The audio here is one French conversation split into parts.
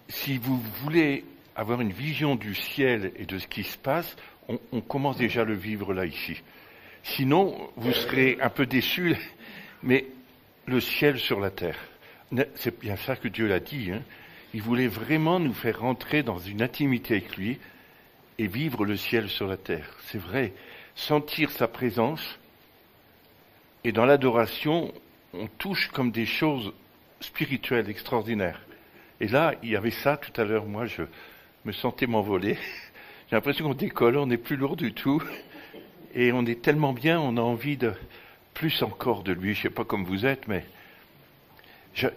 si vous voulez avoir une vision du ciel et de ce qui se passe, on commence déjà à le vivre là, ici. Sinon, vous serez un peu déçus, mais le ciel sur la terre. C'est bien ça que Dieu l'a dit. Hein. Il voulait vraiment nous faire rentrer dans une intimité avec lui et vivre le ciel sur la terre. C'est vrai, sentir sa présence. Et dans l'adoration, on touche comme des choses spirituelles extraordinaires. Et là, il y avait ça tout à l'heure. Moi, je me sentais m'envoler. J'ai l'impression qu'on décolle, on n'est plus lourd du tout. Et on est tellement bien, on a envie de plus encore de lui. Je ne sais pas comme vous êtes, mais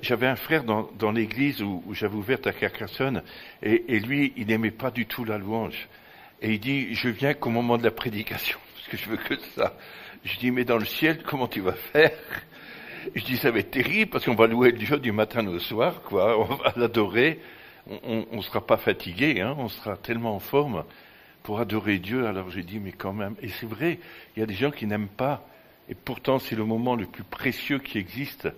j'avais un frère dans l'église où j'avais ouverte à Carcassonne, et lui, il n'aimait pas du tout la louange. Et il dit, je viens qu'au moment de la prédication, parce que je veux que ça. Je dis, mais dans le ciel, comment tu vas faire? Je dis, ça va être terrible, parce qu'on va louer Dieu du matin au soir, quoi. On va l'adorer. On ne sera pas fatigué, hein. On sera tellement en forme pour adorer Dieu. Alors j'ai dit, mais quand même. Et c'est vrai, il y a des gens qui n'aiment pas. Et pourtant, c'est le moment le plus précieux qui existe,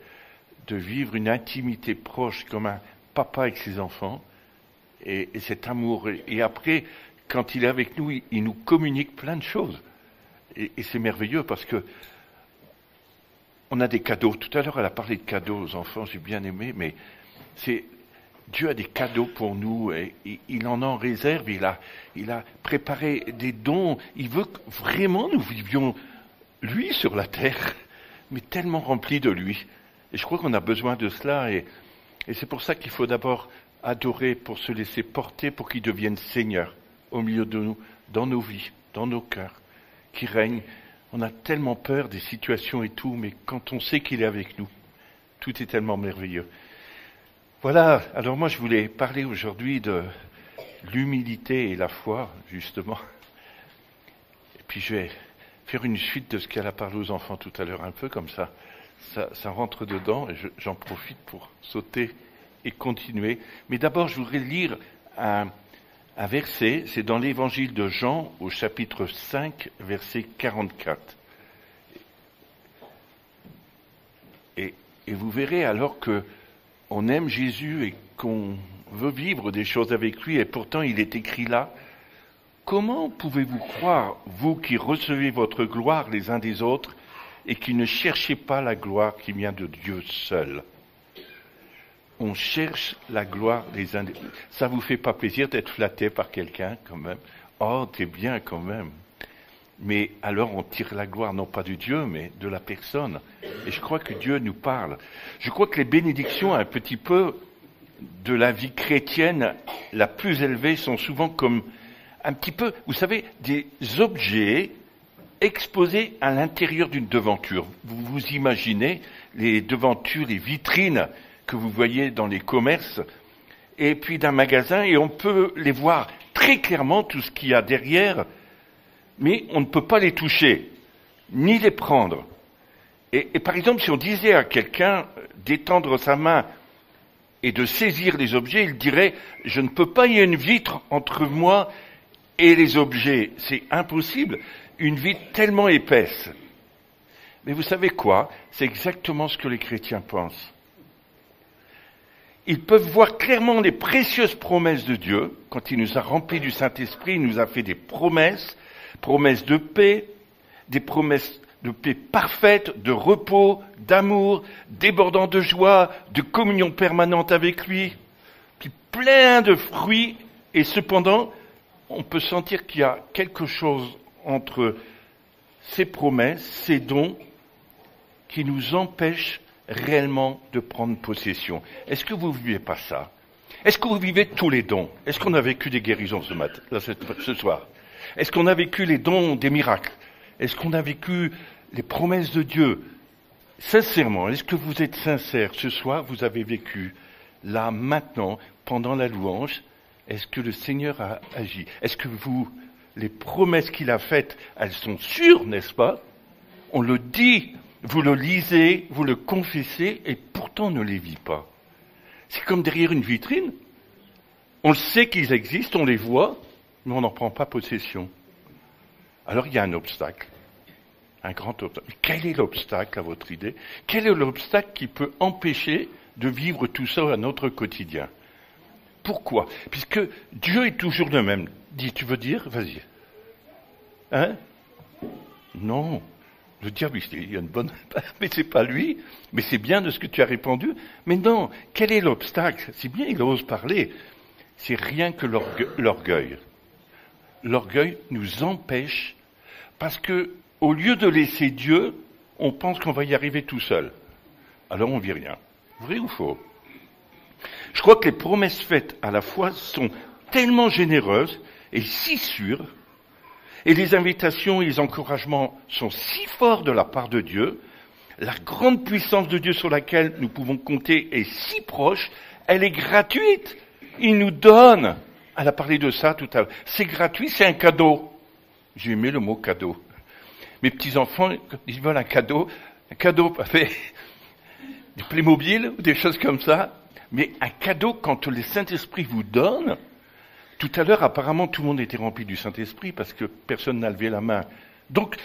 de vivre une intimité proche, comme un papa avec ses enfants, et cet amour. Et après, quand il est avec nous, il nous communique plein de choses. Et c'est merveilleux parce que on a des cadeaux. Tout à l'heure, elle a parlé de cadeaux aux enfants, j'ai bien aimé, mais Dieu a des cadeaux pour nous, et il en réserve, il a préparé des dons. Il veut que vraiment nous vivions lui sur la terre, mais tellement remplis de lui. Et je crois qu'on a besoin de cela, et c'est pour ça qu'il faut d'abord adorer pour se laisser porter, pour qu'il devienne Seigneur au milieu de nous, dans nos vies, dans nos cœurs, qui règne. On a tellement peur des situations et tout, mais quand on sait qu'il est avec nous, tout est tellement merveilleux. Voilà, alors moi je voulais parler aujourd'hui de l'humilité et la foi, justement. Et puis je vais faire une suite de ce qu'elle a parlé aux enfants tout à l'heure, un peu comme ça. Ça rentre dedans, et j'en profite pour sauter et continuer. Mais d'abord, je voudrais lire un verset, c'est dans l'évangile de Jean, au chapitre 5, verset 44. Et vous verrez alors que on aime Jésus et qu'on veut vivre des choses avec lui, et pourtant il est écrit là, « Comment pouvez-vous croire, vous qui recevez votre gloire les uns des autres, et qui ne cherchez pas la gloire qui vient de Dieu seul ?» On cherche la gloire les uns des autres. Ça vous fait pas plaisir d'être flatté par quelqu'un, quand même? Oh, t'es bien, quand même. Mais alors on tire la gloire, non pas du Dieu, mais de la personne. Et je crois que Dieu nous parle. Je crois que les bénédictions, un petit peu, de la vie chrétienne la plus élevée, sont souvent comme un petit peu, vous savez, des objets exposés à l'intérieur d'une devanture. Vous vous imaginez les devantures, les vitrines que vous voyez dans les commerces, et puis d'un magasin, et on peut les voir très clairement, tout ce qu'il y a derrière, mais on ne peut pas les toucher, ni les prendre. Et par exemple, si on disait à quelqu'un d'étendre sa main et de saisir les objets, il dirait « Je ne peux pas, il y a une vitre entre moi et les objets. » C'est impossible, une vitre tellement épaisse. Mais vous savez quoi? C'est exactement ce que les chrétiens pensent. Ils peuvent voir clairement les précieuses promesses de Dieu. Quand il nous a remplis du Saint-Esprit, il nous a fait des promesses de paix, des promesses de paix parfaite, de repos, d'amour, débordant de joie, de communion permanente avec lui, puis plein de fruits. Et cependant, on peut sentir qu'il y a quelque chose entre ces promesses, ces dons, qui nous empêchent réellement de prendre possession. Est-ce que vous ne vivez pas ça? Est-ce que vous vivez tous les dons? Est-ce qu'on a vécu des guérisons ce soir? Est-ce qu'on a vécu les dons des miracles? Est-ce qu'on a vécu les promesses de Dieu? Sincèrement, est-ce que vous êtes sincère ce soir? Vous avez vécu là, maintenant, pendant la louange? Est-ce que le Seigneur a agi? Est-ce que les promesses qu'il a faites, elles sont sûres, n'est-ce pas? On le dit, vous le lisez, vous le confessez, et pourtant on ne les vit pas. C'est comme derrière une vitrine. On le sait qu'ils existent, on les voit, mais on n'en prend pas possession. Alors il y a un obstacle, un grand obstacle. Quel est l'obstacle à votre idée? Quel est l'obstacle qui peut empêcher de vivre tout ça à notre quotidien? Pourquoi? Puisque Dieu est toujours le même. Dis, tu veux dire? Vas-y. Hein? Non. Le diable, il y a une bonne... Mais c'est pas lui. Mais c'est bien de ce que tu as répondu. Mais non. Quel est l'obstacle? C'est bien, il ose parler. C'est rien que l'orgueil. L'orgueil nous empêche parce que, au lieu de laisser Dieu, on pense qu'on va y arriver tout seul. Alors on vit rien. Vrai ou faux? Je crois que les promesses faites à la foi sont tellement généreuses et si sûres, et les invitations et les encouragements sont si forts de la part de Dieu, la grande puissance de Dieu sur laquelle nous pouvons compter est si proche, elle est gratuite. Il nous donne. Elle a parlé de ça tout à l'heure. C'est gratuit, c'est un cadeau. J'ai aimé le mot cadeau. Mes petits-enfants, ils veulent un cadeau fait du Playmobil ou des choses comme ça. Mais un cadeau, quand le Saint-Esprit vous donne, tout à l'heure, apparemment, tout le monde était rempli du Saint-Esprit parce que personne n'a levé la main. Donc,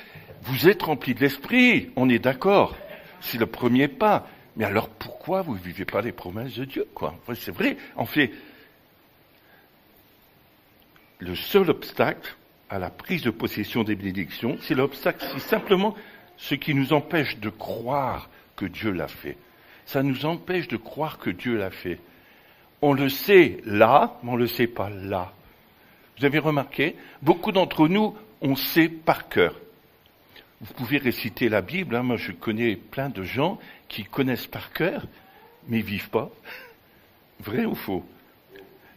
vous êtes rempli de l'Esprit, on est d'accord. C'est le premier pas. Mais alors, pourquoi vous ne vivez pas les promesses de Dieu, quoi? C'est vrai, en fait, le seul obstacle à la prise de possession des bénédictions, c'est l'obstacle, c'est simplement ce qui nous empêche de croire que Dieu l'a fait. Ça nous empêche de croire que Dieu l'a fait. On le sait là, mais on ne le sait pas là. Vous avez remarqué, beaucoup d'entre nous, on sait par cœur. Vous pouvez réciter la Bible, hein, moi je connais plein de gens qui connaissent par cœur, mais ils vivent pas. Vrai ou faux?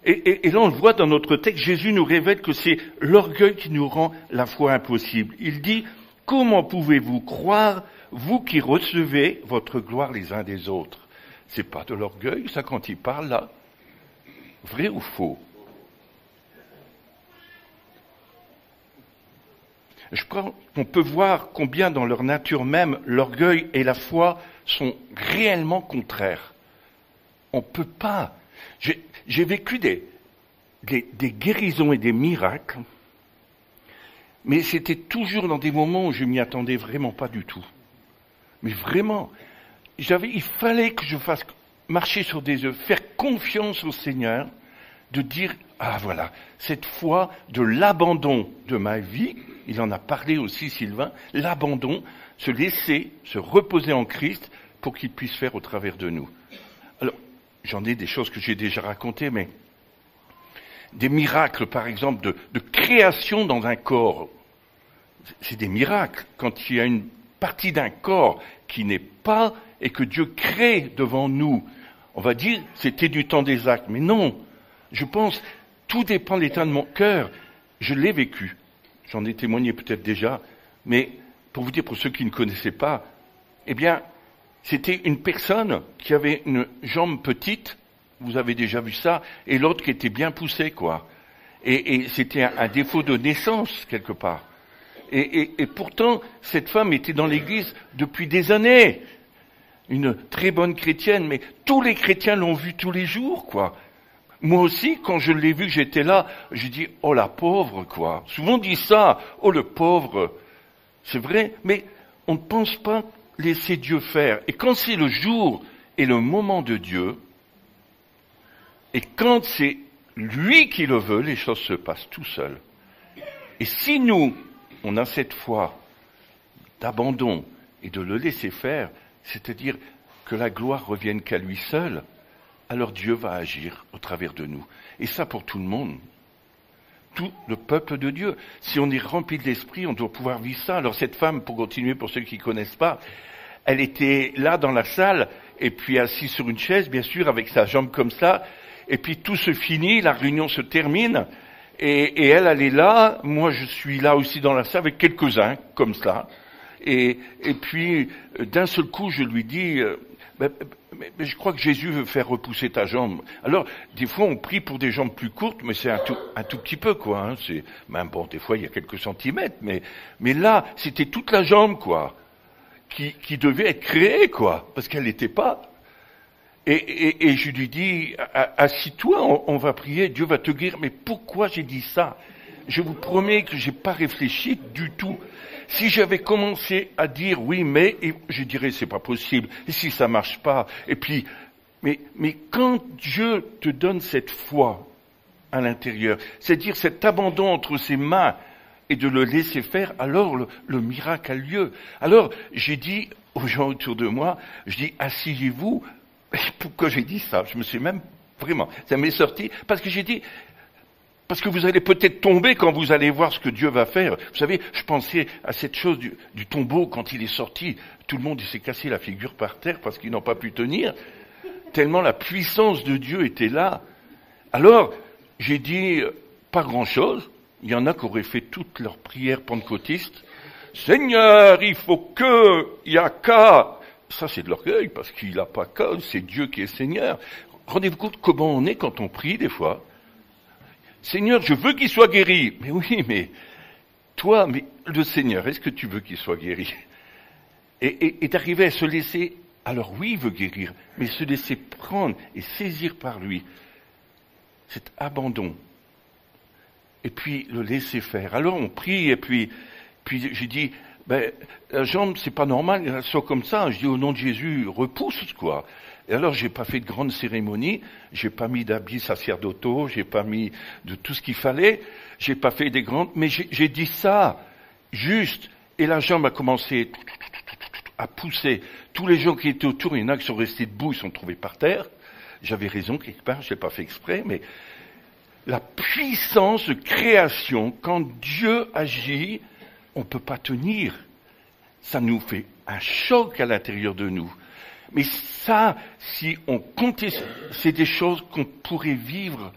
Et là on le voit dans notre texte, Jésus nous révèle que c'est l'orgueil qui nous rend la foi impossible. Il dit, comment pouvez-vous croire, vous qui recevez votre gloire les uns des autres? C'est pas de l'orgueil, ça, quand il parle là. Vrai ou faux? Je crois qu'on peut voir combien dans leur nature même, l'orgueil et la foi sont réellement contraires. On peut pas. J'ai vécu des guérisons et des miracles, mais c'était toujours dans des moments où je m'y attendais vraiment pas du tout. Mais vraiment, il fallait que je fasse marcher sur des œufs, faire confiance au Seigneur, de dire, ah voilà, cette foi de l'abandon de ma vie, il en a parlé aussi Sylvain, l'abandon, se laisser, se reposer en Christ pour qu'il puisse faire au travers de nous. Alors, j'en ai des choses que j'ai déjà racontées, mais des miracles, par exemple, de création dans un corps, c'est des miracles. Quand il y a une partie d'un corps qui n'est pas et que Dieu crée devant nous, on va dire, c'était du temps des actes. Mais non, je pense, tout dépend de l'état de mon cœur. Je l'ai vécu. J'en ai témoigné peut-être déjà, mais pour vous dire, pour ceux qui ne connaissaient pas, eh bien, c'était une personne qui avait une jambe petite, vous avez déjà vu ça, et l'autre qui était bien poussée, quoi. Et c'était un défaut de naissance, quelque part. Et pourtant, cette femme était dans l'église depuis des années. Une très bonne chrétienne, mais tous les chrétiens l'ont vue tous les jours, quoi. Moi aussi, quand je l'ai vue, j'étais là, j'ai dit, oh la pauvre, quoi. Souvent on dit ça, oh le pauvre. C'est vrai, mais on ne pense pas laisser Dieu faire. Et quand c'est le jour et le moment de Dieu, et quand c'est lui qui le veut, les choses se passent tout seuls. Et si nous, on a cette foi d'abandon et de le laisser faire, c'est-à-dire que la gloire revienne qu'à lui seul, alors Dieu va agir au travers de nous. Et ça pour tout le monde. Tout le peuple de Dieu. Si on est rempli de l'esprit, on doit pouvoir vivre ça. Alors cette femme, pour continuer, pour ceux qui ne connaissent pas, elle était là dans la salle, et puis assise sur une chaise, bien sûr, avec sa jambe comme ça, et puis tout se finit, la réunion se termine, et elle est là, moi je suis là aussi dans la salle avec quelques-uns, comme ça, et puis d'un seul coup je lui dis, mais je crois que Jésus veut faire repousser ta jambe. Alors, des fois, on prie pour des jambes plus courtes, mais c'est un tout petit peu, quoi. Hein. Même bon, des fois, il y a quelques centimètres, mais là, c'était toute la jambe, quoi, qui devait être créée, quoi, parce qu'elle n'était pas. Et je lui dis, assis-toi, on va prier, Dieu va te guérir. Mais pourquoi j'ai dit ça? Je vous promets que j'ai pas réfléchi du tout. Si j'avais commencé à dire oui, mais, je dirais c'est pas possible. Et si ça marche pas? Et puis, Mais quand Dieu te donne cette foi à l'intérieur, c'est-à-dire cet abandon entre ses mains et de le laisser faire, alors le miracle a lieu. Alors, j'ai dit aux gens autour de moi, je dis, asseyez-vous. Pourquoi j'ai dit ça? Je me suis même, vraiment, ça m'est sorti, parce que j'ai dit, parce que vous allez peut-être tomber quand vous allez voir ce que Dieu va faire. Vous savez, je pensais à cette chose du tombeau quand il est sorti. Tout le monde s'est cassé la figure par terre parce qu'ils n'ont pas pu tenir. Tellement la puissance de Dieu était là. Alors, j'ai dit, pas grand-chose. Il y en a qui auraient fait toutes leurs prières pentecôtistes. Seigneur, il faut il y a qu'à. Ça, c'est de l'orgueil, parce qu'il n'a pas qu'à, c'est Dieu qui est Seigneur. Rendez-vous compte comment on est quand on prie, des fois. Seigneur, je veux qu'il soit guéri. Mais oui, mais toi, mais le Seigneur, est-ce que tu veux qu'il soit guéri? Et d'arriver à se laisser, alors oui, il veut guérir, mais se laisser prendre et saisir par lui. Cet abandon. Et puis le laisser faire. Alors on prie, et puis j'ai dit, la jambe, c'est pas normal, elle soit comme ça. Je dis, au nom de Jésus, repousse, quoi. Et alors, j'ai pas fait de grande cérémonie, j'ai pas mis d'habits sacerdotaux, j'ai pas mis de tout ce qu'il fallait, j'ai pas fait des grandes, mais j'ai dit ça, juste. Et la jambe a commencé à pousser. Tous les gens qui étaient autour, il y en a qui sont restés debout, ils sont trouvés par terre. J'avais raison quelque part, je l'ai pas fait exprès, mais la puissance de création, quand Dieu agit, on peut pas tenir. Ça nous fait un choc à l'intérieur de nous. Mais ça, si on comptait, c'est des choses qu'on pourrait vivre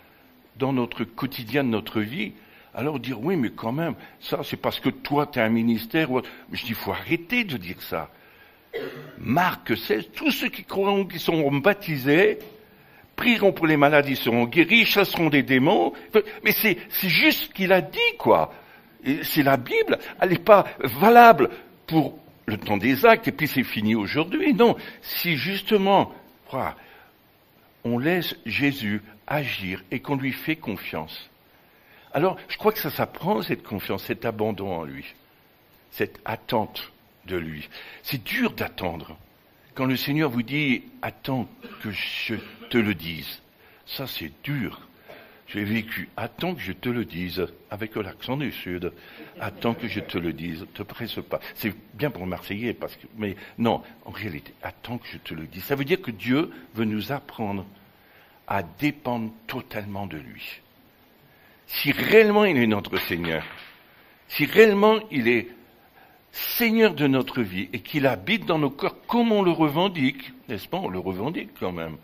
dans notre quotidien, de notre vie. Alors dire, oui, mais quand même, ça, c'est parce que toi, tu as un ministère. Mais je dis, il faut arrêter de dire ça. Marc 16, tous ceux qui croiront, qui seront baptisés, prieront pour les malades, ils seront guéris, chasseront des démons. Mais c'est juste ce qu'il a dit, quoi. Et c'est la Bible, elle n'est pas valable pour le temps des actes, et puis c'est fini aujourd'hui. Non, si justement, on laisse Jésus agir et qu'on lui fait confiance, alors je crois que ça s'apprend, cette confiance, cet abandon en lui, cette attente de lui. C'est dur d'attendre. Quand le Seigneur vous dit « Attends que je te le dise », ça c'est dur. J'ai vécu « Attends que je te le dise », avec l'accent du Sud. « Attends que je te le dise, te presse pas ». C'est bien pour le Marseillais, mais non, en réalité, « Attends que je te le dise ». Ça veut dire que Dieu veut nous apprendre à dépendre totalement de lui. Si réellement il est notre Seigneur, si réellement il est Seigneur de notre vie et qu'il habite dans nos corps comme on le revendique, n'est-ce pas? On le revendique quand même.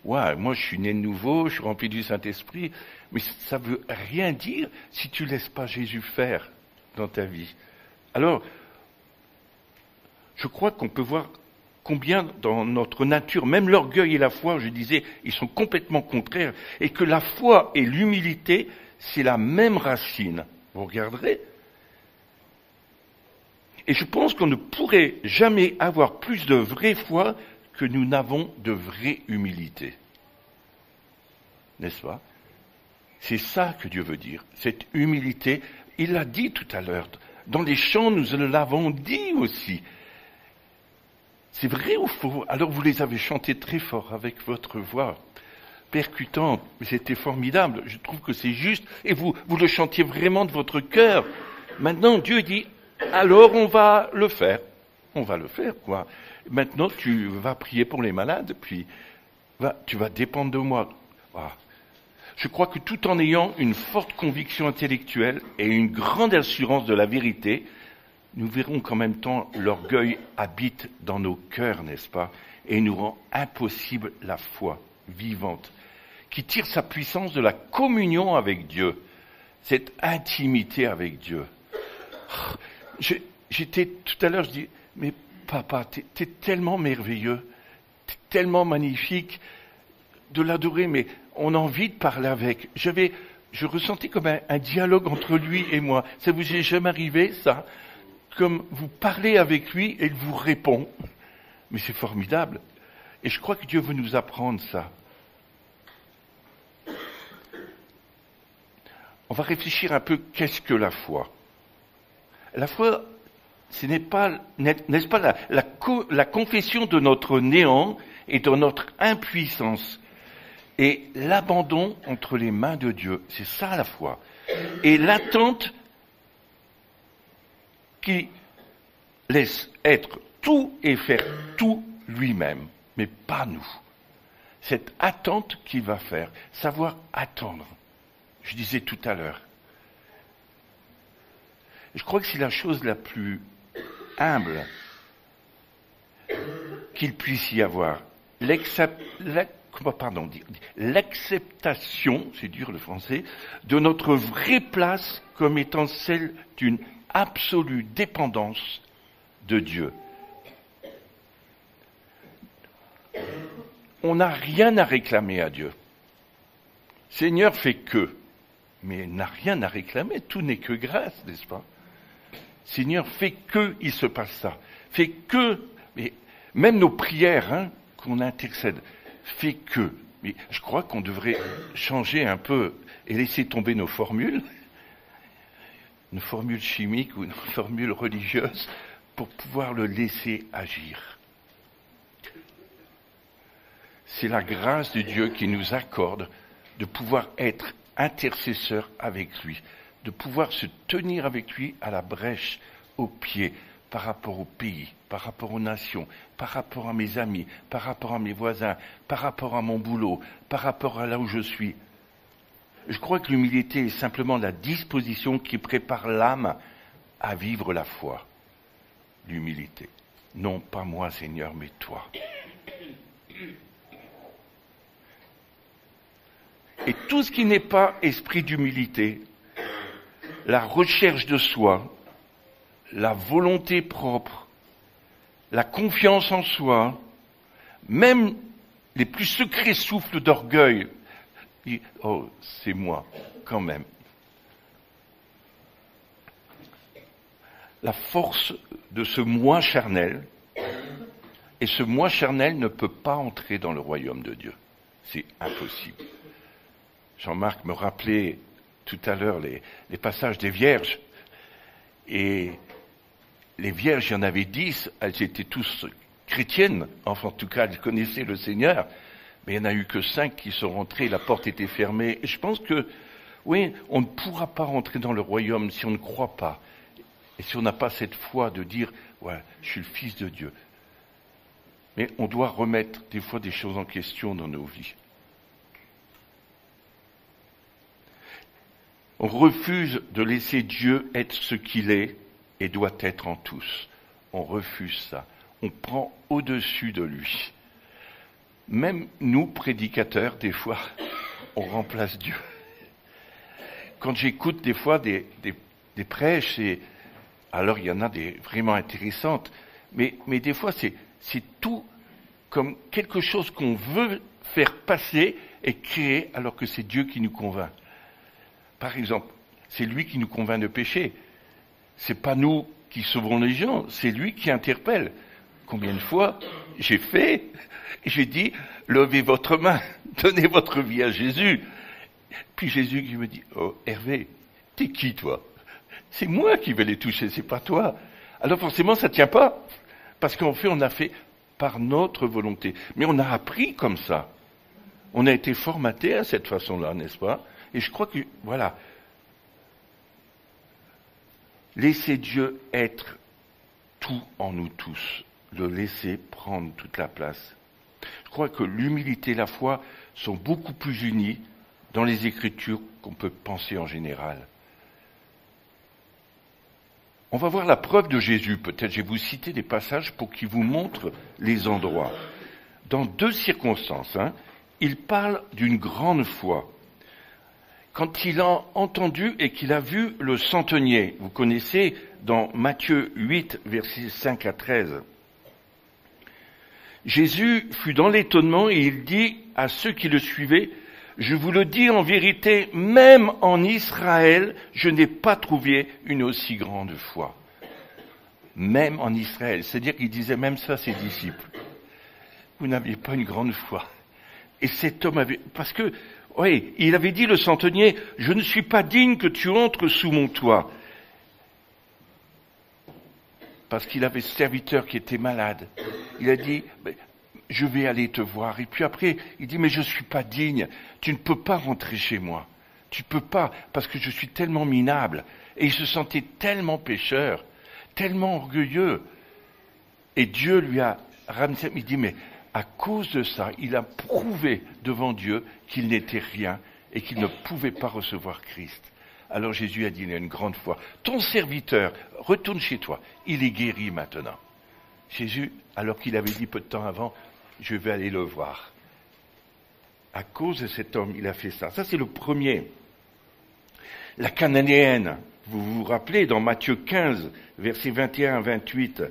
Ouais, moi je suis né de nouveau, je suis rempli du Saint-Esprit, mais ça veut rien dire si tu laisses pas Jésus faire dans ta vie. Alors, je crois qu'on peut voir combien dans notre nature, même l'orgueil et la foi, je disais, ils sont complètement contraires, et que la foi et l'humilité, c'est la même racine. Vous regarderez. Et je pense qu'on ne pourrait jamais avoir plus de vraie foi que nous n'avons de vraie humilité. N'est-ce pas? C'est ça que Dieu veut dire, cette humilité. Il l'a dit tout à l'heure. Dans les chants, nous l'avons dit aussi. C'est vrai ou faux? Alors vous les avez chantés très fort avec votre voix percutante. C'était formidable. Je trouve que c'est juste. Et vous le chantiez vraiment de votre cœur. Maintenant, Dieu dit, alors on va le faire. On va le faire, quoi. Maintenant, tu vas prier pour les malades, puis tu vas dépendre de moi. Ah. Je crois que tout en ayant une forte conviction intellectuelle et une grande assurance de la vérité, nous verrons qu'en même temps, l'orgueil habite dans nos cœurs, n'est-ce pas, et nous rend impossible la foi vivante, qui tire sa puissance de la communion avec Dieu, cette intimité avec Dieu. J'étais tout à l'heure, je dis, mais papa, t'es tellement merveilleux, t'es tellement magnifique, de l'adorer, mais on a envie de parler avec. Je ressentais comme un dialogue entre lui et moi. Ça vous est jamais arrivé, ça? Comme vous parlez avec lui et il vous répond. Mais c'est formidable. Et je crois que Dieu veut nous apprendre ça. On va réfléchir un peu, qu'est-ce que la foi? La foi, ce n'est pas, n'est-ce pas la confession de notre néant et dans notre impuissance. Et l'abandon entre les mains de Dieu, c'est ça la foi. Et l'attente qui laisse être tout et faire tout lui-même, mais pas nous. Cette attente qu'il va faire, savoir attendre. Je disais tout à l'heure. Je crois que c'est la chose la plus humble qu'il puisse y avoir. L'acceptation, c'est dur le français, de notre vraie place comme étant celle d'une absolue dépendance de Dieu. On n'a rien à réclamer à Dieu. Seigneur fait que, mais il n'a rien à réclamer, tout n'est que grâce, n'est-ce pas? Seigneur fait que il se passe ça, fait que, mais même nos prières, qu'on intercède, fait que. Mais je crois qu'on devrait changer un peu et laisser tomber nos formules, une formule chimique ou une formule religieuse, pour pouvoir le laisser agir. C'est la grâce de Dieu qui nous accorde de pouvoir être intercesseur avec lui, de pouvoir se tenir avec lui à la brèche, au pied, par rapport au pays, par rapport aux nations, par rapport à mes amis, par rapport à mes voisins, par rapport à mon boulot, par rapport à là où je suis. Je crois que l'humilité est simplement la disposition qui prépare l'âme à vivre la foi. L'humilité. Non pas moi, Seigneur, mais toi. Et tout ce qui n'est pas esprit d'humilité, la recherche de soi, la volonté propre, la confiance en soi, même les plus secrets souffles d'orgueil, oh, c'est moi, quand même. La force de ce moi charnel, et ce moi charnel ne peut pas entrer dans le royaume de Dieu. C'est impossible. Jean-Marc me rappelait tout à l'heure les passages des vierges. Et les vierges, il y en avait 10, elles étaient tous chrétiennes, enfin en tout cas elles connaissaient le Seigneur, mais il n'y en a eu que 5 qui sont rentrées, la porte était fermée. Et je pense que, oui, on ne pourra pas rentrer dans le royaume si on ne croit pas, et si on n'a pas cette foi de dire, ouais, je suis le Fils de Dieu. Mais on doit remettre des fois des choses en question dans nos vies. On refuse de laisser Dieu être ce qu'il est et doit être en tous. On refuse ça. On prend au-dessus de lui. Même nous, prédicateurs, des fois, on remplace Dieu. Quand j'écoute des fois des prêches, alors il y en a des vraiment intéressantes, mais des fois c'est tout comme quelque chose qu'on veut faire passer et créer alors que c'est Dieu qui nous convainc. Par exemple, c'est lui qui nous convainc de pécher. C'est pas nous qui sauvons les gens, c'est lui qui interpelle. Combien de fois j'ai dit, levez votre main, donnez votre vie à Jésus. Puis Jésus qui me dit, oh Hervé, t'es qui toi? C'est moi qui vais les toucher, c'est pas toi. Alors forcément ça tient pas, parce qu'en fait on a fait par notre volonté. Mais on a appris comme ça. On a été formaté à cette façon-là, n'est-ce pas? Et je crois que, voilà, laissez Dieu être tout en nous tous, le laisser prendre toute la place. Je crois que l'humilité et la foi sont beaucoup plus unies dans les Écritures qu'on peut penser en général. On va voir la preuve de Jésus, peut-être je vais vous citer des passages pour qu'ils vous montrent les endroits. Dans 2 circonstances, il parle d'une grande foi. Quand il a entendu et qu'il a vu le centenier, vous connaissez dans Matthieu 8, versets 5 à 13. Jésus fut dans l'étonnement et il dit à ceux qui le suivaient, « Je vous le dis en vérité, même en Israël, je n'ai pas trouvé une aussi grande foi. » Même en Israël, c'est-à-dire qu'il disait même ça à ses disciples. Vous n'aviez pas une grande foi. Et cet homme avait... Parce que, oui, il avait dit le centenier, « Je ne suis pas digne que tu entres sous mon toit. » Parce qu'il avait ce serviteur qui était malade. Il a dit, je vais aller te voir. Et puis après, il dit, mais je ne suis pas digne, tu ne peux pas rentrer chez moi. Tu ne peux pas, parce que je suis tellement minable. Et il se sentait tellement pécheur, tellement orgueilleux. Et Dieu lui a ramené, il dit, mais à cause de ça, il a prouvé devant Dieu qu'il n'était rien et qu'il ne pouvait pas recevoir Christ. Alors Jésus a dit, il y a une grande foi, ton serviteur, retourne chez toi, il est guéri maintenant. Jésus, alors qu'il avait dit peu de temps avant, je vais aller le voir. À cause de cet homme, il a fait ça. Ça, c'est le premier. La Cananéenne, vous vous rappelez, dans Matthieu 15, versets 21 à 28,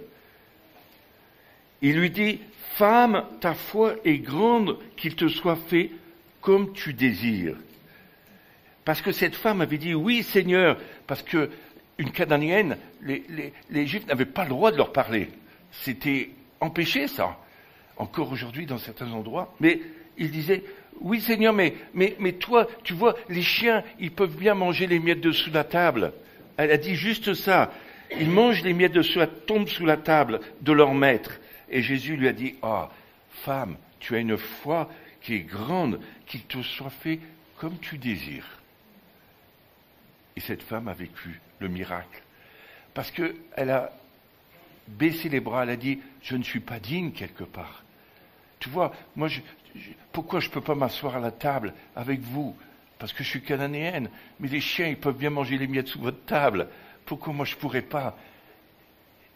il lui dit, « Femme, ta foi est grande, qu'il te soit fait comme tu désires. » Parce que cette femme avait dit, « Oui, Seigneur », parce que une Cananéenne, les Juifs n'avaient pas le droit de leur parler. C'était empêché, ça. Encore aujourd'hui, dans certains endroits. Mais il disait, oui, Seigneur, mais toi, tu vois, les chiens, ils peuvent bien manger les miettes dessous la table. Elle a dit juste ça. Ils mangent les miettes dessous, tombent sous la table de leur maître. Et Jésus lui a dit, ah, femme, tu as une foi qui est grande, qu'il te soit fait comme tu désires. Et cette femme a vécu le miracle. Parce qu'elle a baissé les bras, elle a dit, je ne suis pas digne quelque part. Tu vois, moi, pourquoi je ne peux pas m'asseoir à la table avec vous? Parce que je suis cananéenne. Mais les chiens, ils peuvent bien manger les miettes sous votre table. Pourquoi moi je ne pourrais pas?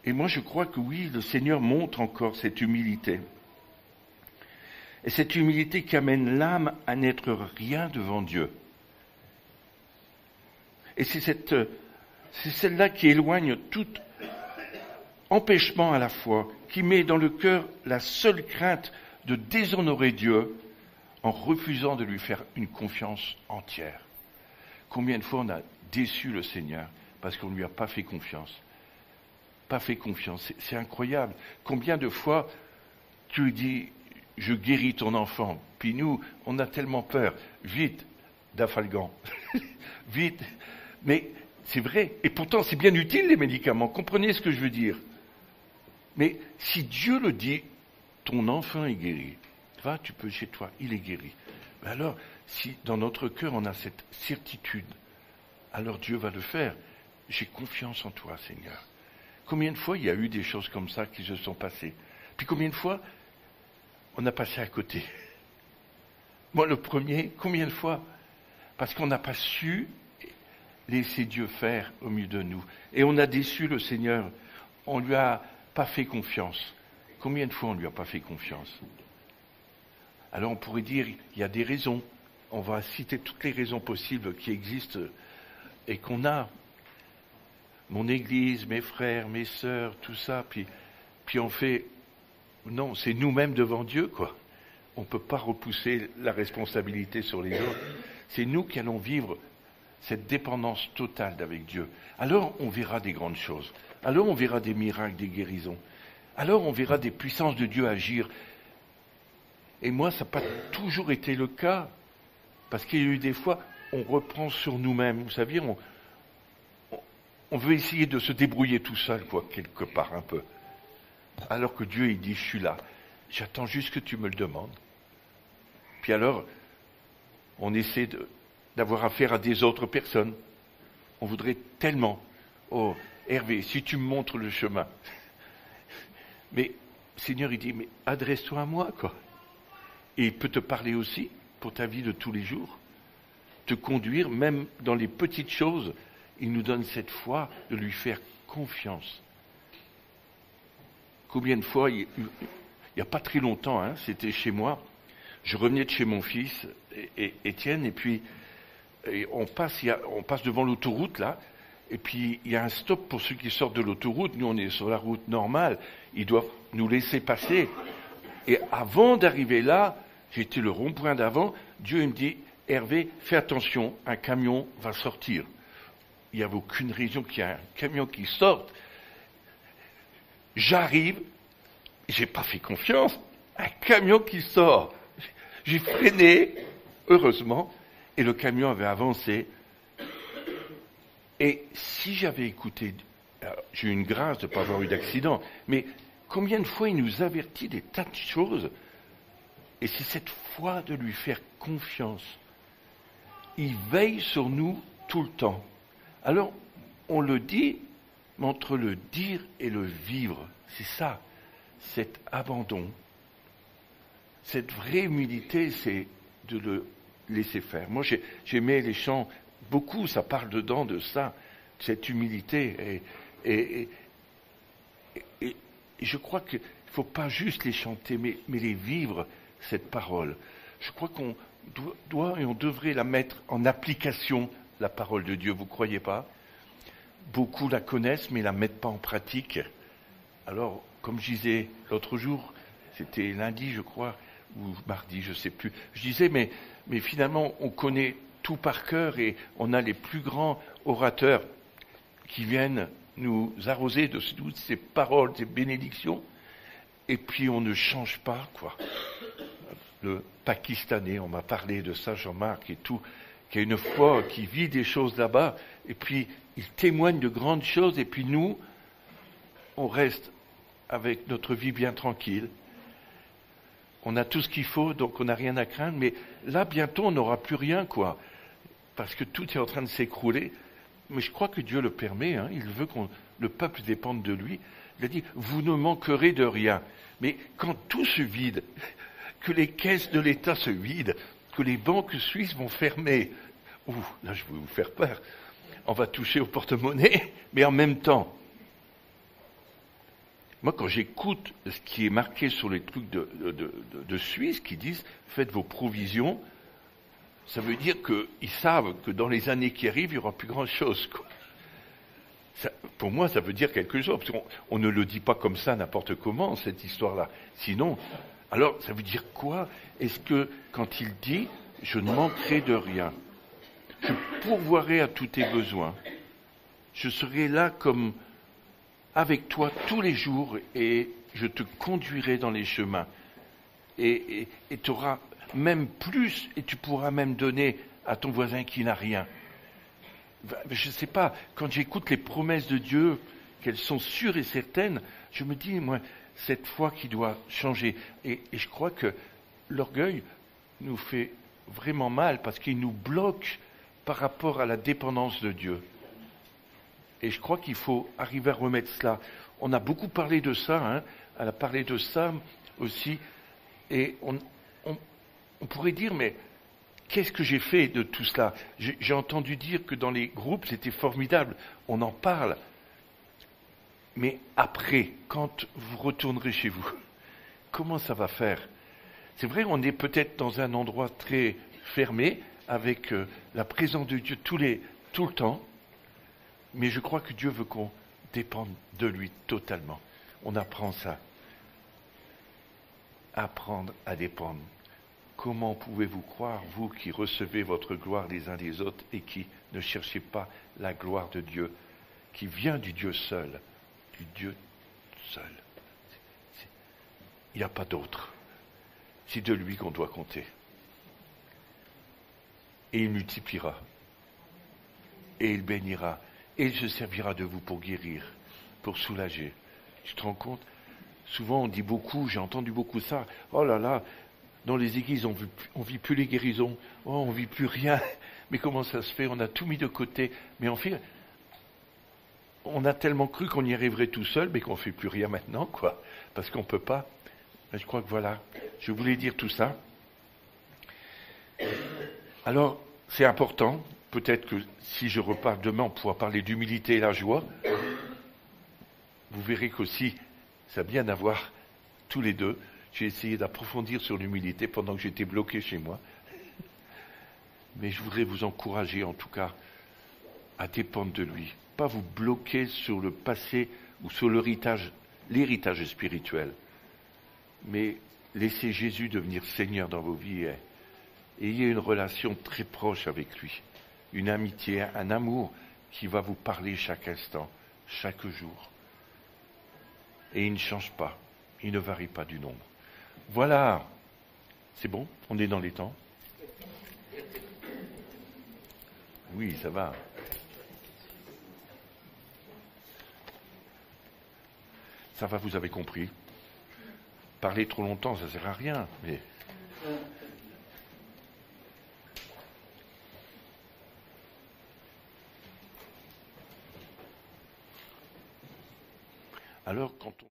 Et moi, je crois que oui, le Seigneur montre encore cette humilité. Et cette humilité qui amène l'âme à n'être rien devant Dieu. Et c'est celle-là qui éloigne tout empêchement à la foi, qui met dans le cœur la seule crainte de déshonorer Dieu en refusant de lui faire une confiance entière. Combien de fois on a déçu le Seigneur parce qu'on ne lui a pas fait confiance? Pas fait confiance, c'est incroyable. Combien de fois tu dis, je guéris ton enfant, puis nous, on a tellement peur, vite, d'Afalgan, vite, mais c'est vrai, et pourtant c'est bien utile les médicaments, comprenez ce que je veux dire. Mais si Dieu le dit, ton enfant est guéri, va, tu peux chez toi, il est guéri. Mais alors, si dans notre cœur on a cette certitude, alors Dieu va le faire. J'ai confiance en toi, Seigneur. Combien de fois il y a eu des choses comme ça qui se sont passées? Puis combien de fois on a passé à côté? Moi, le premier, combien de fois? Parce qu'on n'a pas su laisser Dieu faire au milieu de nous. Et on a déçu le Seigneur. On ne lui a pas fait confiance. Combien de fois on ne lui a pas fait confiance? Alors on pourrait dire, il y a des raisons. On va citer toutes les raisons possibles qui existent et qu'on a. Mon église, mes frères, mes sœurs, tout ça, puis on fait... Non, c'est nous-mêmes devant Dieu, quoi. On ne peut pas repousser la responsabilité sur les autres. C'est nous qui allons vivre cette dépendance totale avec Dieu. Alors on verra des grandes choses. Alors on verra des miracles, des guérisons. Alors on verra des puissances de Dieu agir. Et moi, ça n'a pas toujours été le cas. Parce qu'il y a eu des fois, on reprend sur nous-mêmes. Vous savez, on veut essayer de se débrouiller tout seul, quoi, quelque part, un peu. Alors que Dieu, il dit, je suis là. J'attends juste que tu me le demandes. Puis alors, on essaie d'avoir affaire à des autres personnes. On voudrait tellement, oh, Hervé, si tu me montres le chemin. Mais, Seigneur, il dit, mais adresse-toi à moi, quoi. Et il peut te parler aussi pour ta vie de tous les jours. Te conduire, même dans les petites choses. Il nous donne cette foi de lui faire confiance. Combien de fois, il n'y a pas très longtemps, hein, c'était chez moi, je revenais de chez mon fils, Étienne, et puis on passe devant l'autoroute, là, et puis il y a un stop pour ceux qui sortent de l'autoroute. Nous, on est sur la route normale, ils doivent nous laisser passer. Et avant d'arriver là, j'étais le rond-point d'avant, Dieu me dit, Hervé, fais attention, un camion va sortir. Il n'y avait aucune raison qu'il y ait un camion qui sorte. J'arrive, j'ai pas fait confiance, un camion qui sort. J'ai freiné, heureusement, et le camion avait avancé. Et si j'avais écouté, j'ai eu une grâce de ne pas avoir eu d'accident, mais combien de fois il nous avertit des tas de choses Et c'est cette foi de lui faire confiance. Il veille sur nous tout le temps. Alors, on le dit, mais entre le dire et le vivre, c'est ça, cet abandon. Cette vraie humilité, c'est de le laisser faire. Moi, j'aimais les chants, beaucoup, ça parle dedans de ça, cette humilité. Et je crois qu'il ne faut pas juste les chanter, mais les vivre, cette parole. Je crois qu'on doit et on devrait la mettre en application, la parole de Dieu, vous ne croyez pas? Beaucoup la connaissent, mais ne la mettent pas en pratique. Alors, comme je disais l'autre jour, c'était lundi, je crois, ou mardi, je ne sais plus, je disais, mais finalement, on connaît tout par cœur et on a les plus grands orateurs qui viennent nous arroser de toutes ces paroles, ces bénédictions, et puis on ne change pas, quoi. Le Pakistanais, on m'a parlé de ça, Jean-Marc et tout, qui a une foi, qui vit des choses là-bas, et puis il témoigne de grandes choses, et puis nous, on reste avec notre vie bien tranquille. On a tout ce qu'il faut, donc on n'a rien à craindre, mais là, bientôt, on n'aura plus rien, quoi, parce que tout est en train de s'écrouler. Mais je crois que Dieu le permet, hein. Il veut que le peuple dépende de lui. Il a dit, vous ne manquerez de rien. Mais quand tout se vide, que les caisses de l'État se vident, que les banques suisses vont fermer, là je vais vous faire peur, on va toucher au porte-monnaie, mais en même temps, moi quand j'écoute ce qui est marqué sur les trucs de Suisse qui disent, faites vos provisions, ça veut dire qu'ils savent que dans les années qui arrivent, il n'y aura plus grand-chose, quoi. Ça, pour moi, ça veut dire quelque chose, parce qu'on ne le dit pas comme ça n'importe comment, cette histoire-là. Sinon, alors, ça veut dire quoi? Est-ce que, quand il dit, je ne manquerai de rien, je pourvoirai à tous tes besoins, je serai là comme avec toi tous les jours et je te conduirai dans les chemins. Et tu auras même plus, et tu pourras même donner à ton voisin qui n'a rien. Je ne sais pas, quand j'écoute les promesses de Dieu, qu'elles sont sûres et certaines, je me dis, moi, cette foi qui doit changer. Et je crois que l'orgueil nous fait vraiment mal parce qu'il nous bloque par rapport à la dépendance de Dieu. Et je crois qu'il faut arriver à remettre cela. On a beaucoup parlé de ça, hein. Elle a parlé de ça aussi. Et on pourrait dire, mais qu'est-ce que j'ai fait de tout cela? J'ai entendu dire que dans les groupes, c'était formidable. On en parle. Mais après, quand vous retournerez chez vous, comment ça va faire? C'est vrai, on est peut-être dans un endroit très fermé, avec la présence de Dieu tout le temps, mais je crois que Dieu veut qu'on dépende de lui totalement. On apprend ça. Apprendre à dépendre. Comment pouvez-vous croire, vous qui recevez votre gloire les uns des autres et qui ne cherchez pas la gloire de Dieu, qui vient du Dieu seul, du Dieu seul. Il n'y a pas d'autre. C'est de lui qu'on doit compter. Et il multipliera. Et il bénira. Et il se servira de vous pour guérir, pour soulager. Tu te rends compte? Souvent on dit beaucoup, j'ai entendu beaucoup ça. Oh là là, dans les églises on vit plus les guérisons. Oh, on vit plus rien. Mais comment ça se fait? On a tout mis de côté. Mais en fait, on a tellement cru qu'on y arriverait tout seul, mais qu'on ne fait plus rien maintenant, quoi. Parce qu'on ne peut pas. Mais je crois que voilà, je voulais dire tout ça. Alors, c'est important. Peut-être que si je repars demain, on pourra parler d'humilité et la joie. Vous verrez qu'aussi, ça a bien à voir tous les deux. J'ai essayé d'approfondir sur l'humilité pendant que j'étais bloqué chez moi. Mais je voudrais vous encourager, en tout cas, à dépendre de lui. Pas vous bloquer sur le passé ou sur l'héritage spirituel. Mais laissez Jésus devenir Seigneur dans vos vies. Ayez une relation très proche avec lui. Une amitié, un amour qui va vous parler chaque instant, chaque jour. Et il ne change pas. Il ne varie pas du nombre. Voilà. C'est bon? On est dans les temps? Oui, ça va. Ça va, vous avez compris. Parler trop longtemps, ça ne sert à rien. Mais Alors, quand on